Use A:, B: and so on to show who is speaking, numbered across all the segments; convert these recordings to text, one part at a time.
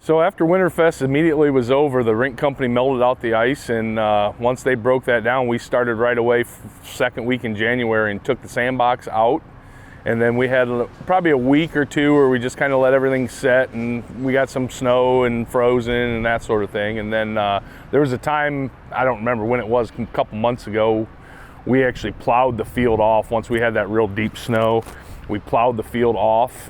A: So after Winterfest immediately was over, the rink company melted out the ice, and once they broke that down, we started right away second week in January and took the sandbox out. And then we had probably a week or two where we just kind of let everything set, and we got some snow and frozen and that sort of thing. And then there was a time, I don't remember when it was, a couple months ago, we actually plowed the field off. Once we had that real deep snow, we plowed the field off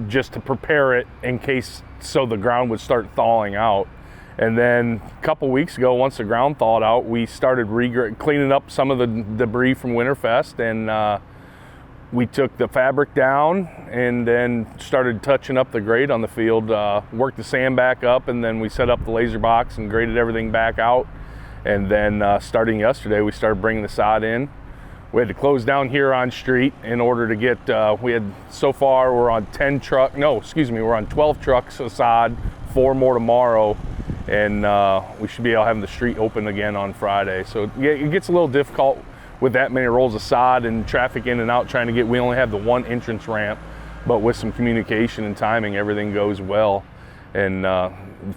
A: just to prepare it in case, so the ground would start thawing out. And then a couple weeks ago, once the ground thawed out, we started cleaning up some of the debris from Winterfest, and we took the fabric down and then started touching up the grade on the field, worked the sand back up, and then we set up the laser box and graded everything back out. And then starting yesterday, we started bringing the sod in. We had to close down here on street in order to get, so far we're on 12 trucks of sod, 4 more tomorrow, and we should be able to have the street open again on Friday. So yeah, it gets a little difficult with that many rolls of sod and traffic in and out trying to we only have the one entrance ramp, but with some communication and timing, everything goes well. And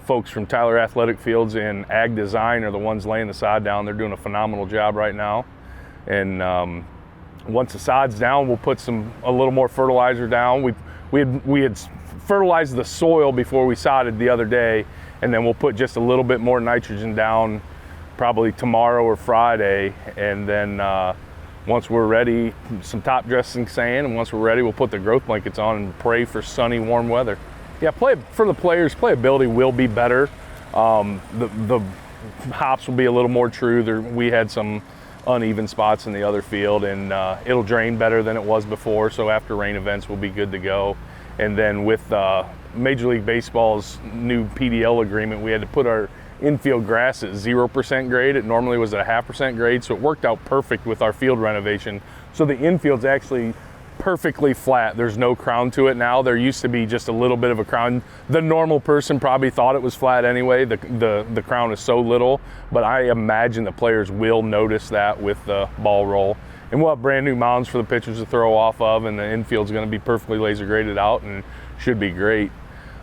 A: folks from Tyler Athletic Fields and Ag Design are the ones laying the sod down. They're doing a phenomenal job right now. And once the sod's down, we'll put a little more fertilizer down. We had fertilized the soil before we sodded the other day, and then we'll put just a little bit more nitrogen down probably tomorrow or Friday. And then once we're ready, some top dressing sand, and once we're ready, we'll put the growth blankets on and pray for sunny, warm weather. Yeah, for the players, playability will be better. The hops will be a little more true. We had some uneven spots in the other field, and it'll drain better than it was before, so after rain events we'll be good to go. And then with Major League Baseball's new PDL agreement, we had to put our infield grass at 0% grade. It normally was at a 0.5% grade, so it worked out perfect with our field renovation. So the infield's actually perfectly flat. There's no crown to it now. There used to be just a little bit of a crown. The normal person probably thought it was flat anyway. The crown is so little, but I imagine the players will notice that with the ball roll. And we'll have brand new mounds for the pitchers to throw off of, and the infield's going to be perfectly laser graded out and should be great.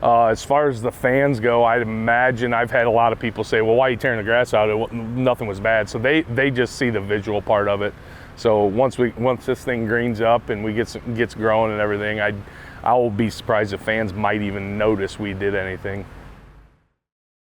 A: As far as the fans go, I'd imagine I've had a lot of people say, well, why are you tearing the grass out? Nothing was bad. So they just see the visual part of it. So once this thing greens up and gets growing and everything, I will be surprised if fans might even notice we did anything.